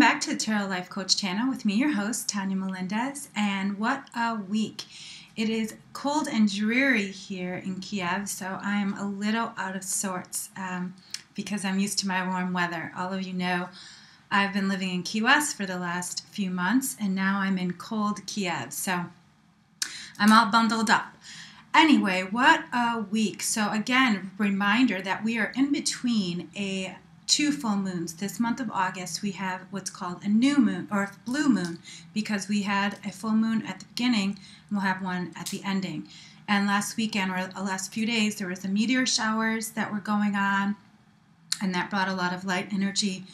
back to the Tarot Life Coach channel with me, your host, Tanya Melendez, and what a week. It is cold and dreary here in Kiev, so I am a little out of sorts because I'm used to my warm weather. All of you know I've been living in Key West for the last few months, and now I'm in cold Kiev, so I'm all bundled up. Anyway, what a week. So again, reminder that we are in between two full moons. This month of August, we have what's called a new moon or blue moon because we had a full moon at the beginning and we'll have one at the ending. And last weekend or the last few days, there was the meteor showers that were going on and that brought a lot of light energy.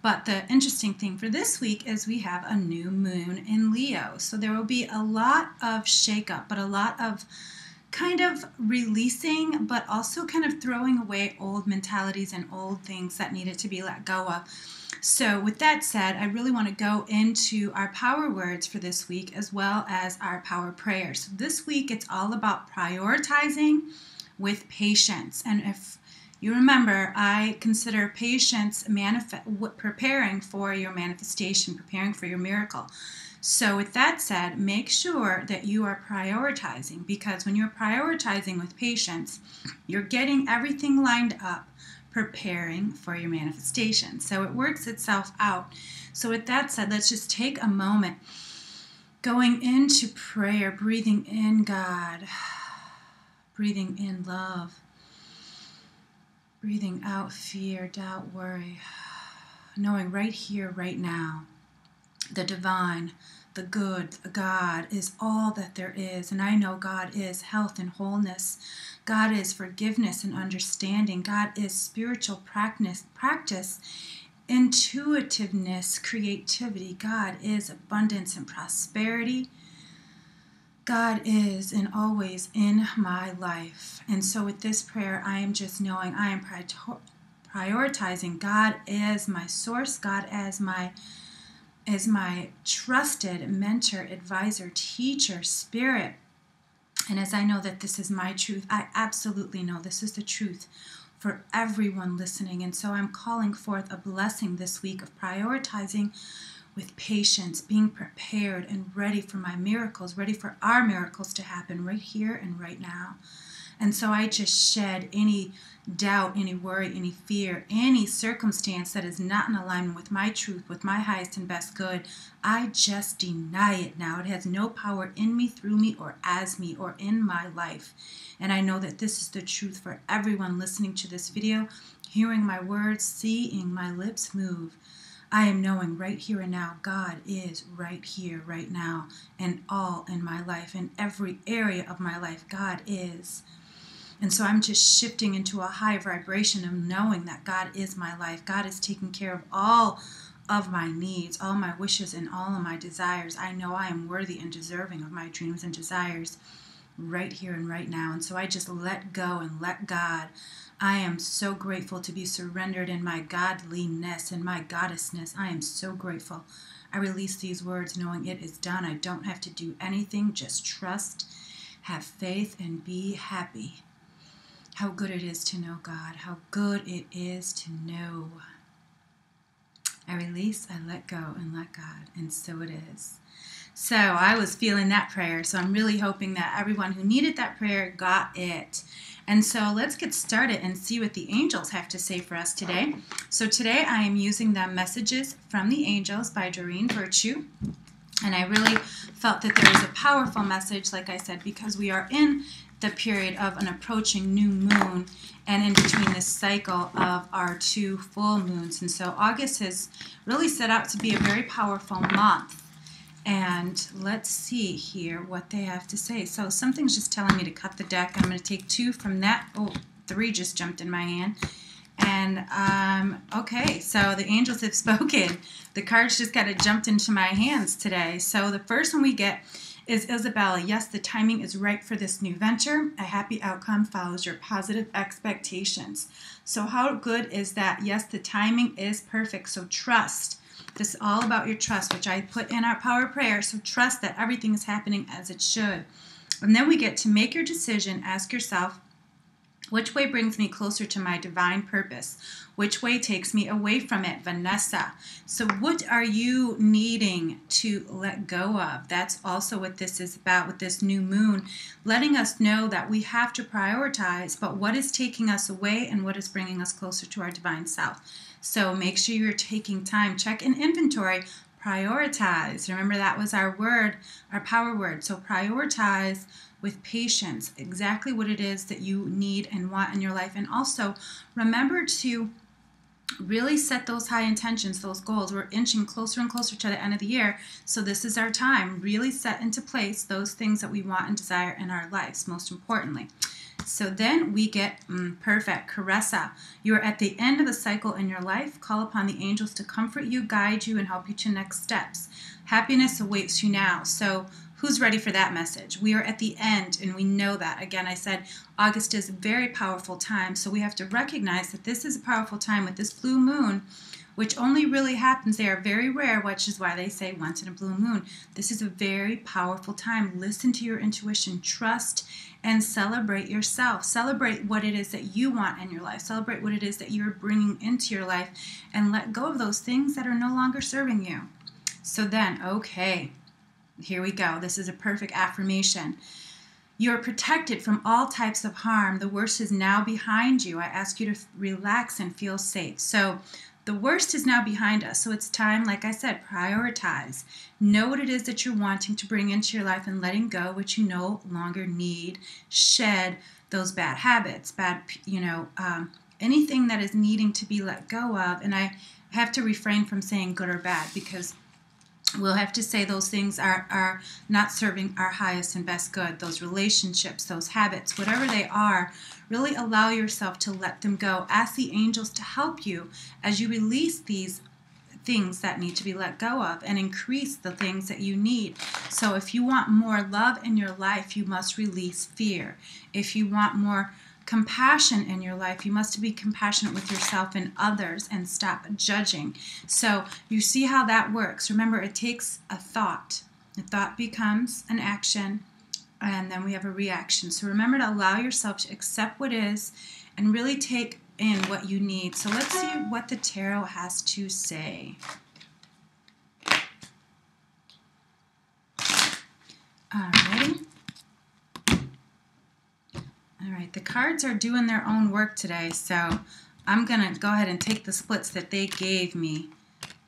But the interesting thing for this week is we have a new moon in Leo. So there will be a lot of shakeup, but a lot of kind of releasing, but also kind of throwing away old mentalities and old things that needed to be let go of. So with that said, I really want to go into our power words for this week as well as our power prayers. So this week, it's all about prioritizing with patience. And if you remember, I consider patience preparing for your manifestation, preparing for your miracle. So with that said, make sure that you are prioritizing, because when you're prioritizing with patience, you're getting everything lined up, preparing for your manifestation. So it works itself out. So with that said, let's just take a moment going into prayer, breathing in God, breathing in love, breathing out fear, doubt, worry, knowing right here, right now, the divine, the good, the God is all that there is. And I know God is health and wholeness. God is forgiveness and understanding. God is spiritual practice, intuitiveness, creativity. God is abundance and prosperity. God is and always in my life. And so with this prayer, I am just knowing I am prioritizing God as my source, God as my trusted mentor, advisor, teacher, spirit. And as I know that this is my truth, I absolutely know this is the truth for everyone listening. And so I'm calling forth a blessing this week of prioritizing with patience, being prepared and ready for my miracles, ready for our miracles to happen right here and right now. And so I just shed any doubt, any worry, any fear, any circumstance that is not in alignment with my truth, with my highest and best good. I just deny it now. It has no power in me, through me, or as me, or in my life. And I know that this is the truth for everyone listening to this video, hearing my words, seeing my lips move. I am knowing right here and now, God is right here, right now, and all in my life, in every area of my life, God is. And so I'm just shifting into a high vibration of knowing that God is my life. God is taking care of all of my needs, all my wishes, and all of my desires. I know I am worthy and deserving of my dreams and desires right here and right now. And so I just let go and let God. I am so grateful to be surrendered in my godliness and my goddessness. I am so grateful. I release these words knowing it is done. I don't have to do anything. Just trust, have faith, and be happy. How good it is to know God. How good it is to know. I release, I let go, and let God. And so it is. So I was feeling that prayer. So I'm really hoping that everyone who needed that prayer got it. And so let's get started and see what the angels have to say for us today. So today I am using the Messages from the Angels by Doreen Virtue. And I really felt that there was a powerful message, like I said, because we are in the period of an approaching new moon and in between this cycle of our two full moons. And so August has really set out to be a very powerful month. And let's see here what they have to say. So something's just telling me to cut the deck. I'm going to take two from that. Oh, three just jumped in my hand. And okay, so the angels have spoken. The cards just kind of jumped into my hands today. So the first one we get is Isabella. Yes, the timing is right for this new venture. A happy outcome follows your positive expectations. So how good is that? Yes, the timing is perfect. So trust. This is all about your trust, which I put in our power prayer. So trust that everything is happening as it should. And then we get to make your decision. Ask yourself, Which way brings me closer to my divine purpose? Which way takes me away from it? Vanessa. So what are you needing to let go of? That's also what this is about with this new moon, letting us know that we have to prioritize, but what is taking us away and what is bringing us closer to our divine self. So make sure you're taking time. Check an inventory. Prioritize. Remember, that was our word, our power word. So prioritize with patience exactly what it is that you need and want in your life. And also remember to really set those high intentions, those goals. We're inching closer and closer to the end of the year. So this is our time. Really set into place those things that we want and desire in our lives, most importantly. So then we get perfect. Caressa, you are at the end of the cycle in your life. Call upon the angels to comfort you, guide you, and help you to next steps. Happiness awaits you now. So who's ready for that message? We are at the end, and we know that. Again, I said August is a very powerful time, so we have to recognize that this is a powerful time with this blue moon, which only really happens. They are very rare, which is why they say once in a blue moon. This is a very powerful time. Listen to your intuition, trust, and celebrate yourself. Celebrate what it is that you want in your life. Celebrate what it is that you're bringing into your life, and let go of those things that are no longer serving you. So then, okay, here we go. This is a perfect affirmation. You are protected from all types of harm. The worst is now behind you. I ask you to relax and feel safe. So the worst is now behind us. So it's time, like I said, prioritize. Know what it is that you're wanting to bring into your life and letting go what you no longer need. Shed those bad habits, anything that is needing to be let go of. And I have to refrain from saying good or bad, because we'll have to say those things are not serving our highest and best good. Those relationships, those habits, whatever they are, really allow yourself to let them go. Ask the angels to help you as you release these things that need to be let go of and increase the things that you need. So if you want more love in your life, you must release fear. If you want more compassion in your life, you must be compassionate with yourself and others and stop judging. So you see how that works. Remember, it takes a thought. A thought becomes an action, and then we have a reaction. So remember to allow yourself to accept what is and really take in what you need. So let's see what the tarot has to say. Alrighty. All right, the cards are doing their own work today, so I'm going to go ahead and take the splits that they gave me.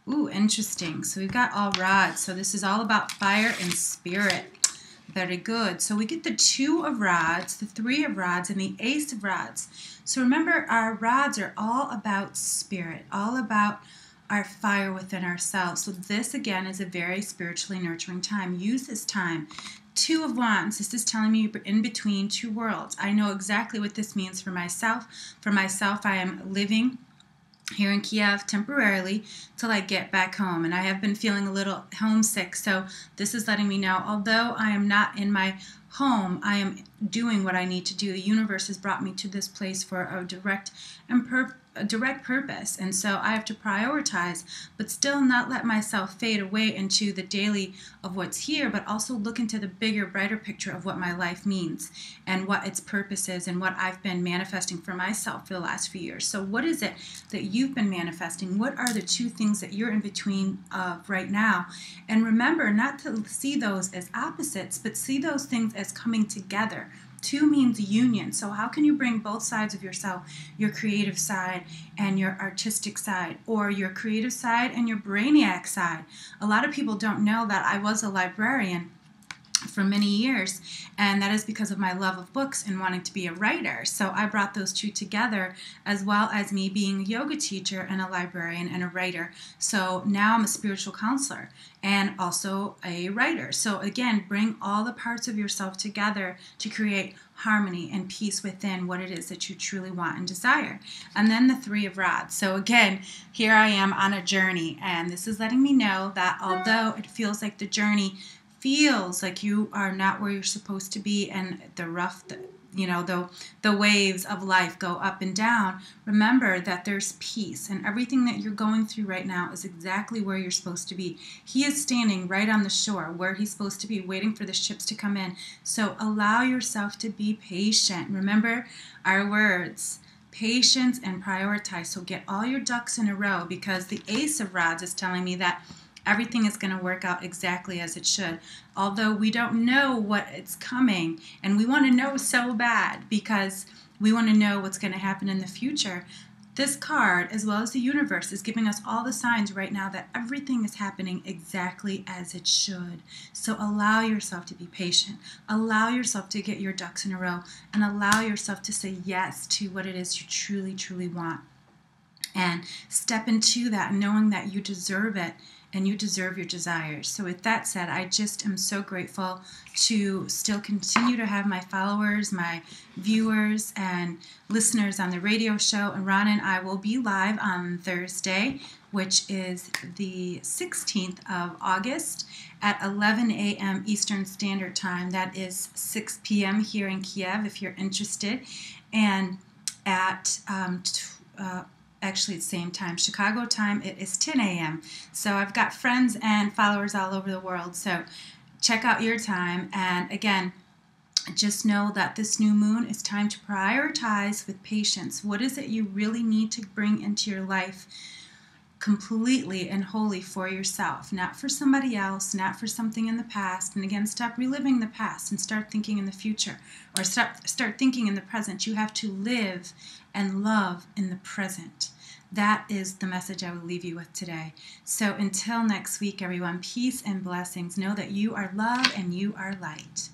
Ooh, interesting. So we've got all rods. So this is all about fire and spirit. Very good. So we get the 2 of rods, the 3 of rods, and the ace of rods. So remember, our rods are all about spirit, all about our fire within ourselves. So this, again, is a very spiritually nurturing time. Use this time. 2 of Wands, this is telling me in between 2 worlds. I know exactly what this means for myself. For myself, I am living here in Kiev temporarily till I get back home. And I have been feeling a little homesick. So this is letting me know, although I am not in my home, I am doing what I need to do. The universe has brought me to this place for a direct purpose, and so I have to prioritize, but still not let myself fade away into the daily of what's here, but also look into the bigger, brighter picture of what my life means and what its purpose is and what I've been manifesting for myself for the last few years. So what is it that you've been manifesting? What are the 2 things that you're in between of right now? And remember not to see those as opposites, but see those things as coming together. 2 means union. So how can you bring both sides of yourself, your creative side and your artistic side, or your creative side and your brainiac side? A lot of people don't know that I was a librarian for many years, and that is because of my love of books and wanting to be a writer. So I brought those 2 together, as well as me being a yoga teacher and a librarian and a writer. So now I'm a spiritual counselor and also a writer. So again, bring all the parts of yourself together to create harmony and peace within what it is that you truly want and desire. And then the 3 of rods. So again, here I am on a journey, and this is letting me know that although it feels like the journey feels like you are not where you're supposed to be, and the rough the waves of life go up and down, remember that there's peace, and everything that you're going through right now is exactly where you're supposed to be. He is standing right on the shore where he's supposed to be, waiting for the ships to come in. So allow yourself to be patient. Remember our words: patience and prioritize. So get all your ducks in a row, because the Ace of Rods is telling me that everything is going to work out exactly as it should. Although we don't know what it's coming, and we want to know so bad because we want to know what's going to happen in the future. This card, as well as the universe, is giving us all the signs right now that everything is happening exactly as it should. So allow yourself to be patient. Allow yourself to get your ducks in a row, and allow yourself to say yes to what it is you truly, truly want. And step into that knowing that you deserve it, and you deserve your desires. So with that said, I just am so grateful to still continue to have my followers, my viewers, and listeners on the radio show. And Ron and I will be live on Thursday, which is the 16th of August at 11 a.m. Eastern Standard Time. That is 6 p.m. here in Kiev, if you're interested. And at actually it's same time, Chicago time, it is 10 a.m. So I've got friends and followers all over the world. So check out your time. And again, just know that this new moon is time to prioritize with patience. What is it you really need to bring into your life completely and wholly for yourself, not for somebody else, not for something in the past. And again, stop reliving the past and start thinking in the future, or start thinking in the present. You have to live and love in the present. That is the message I will leave you with today. So until next week, everyone, peace and blessings. Know that you are love and you are light.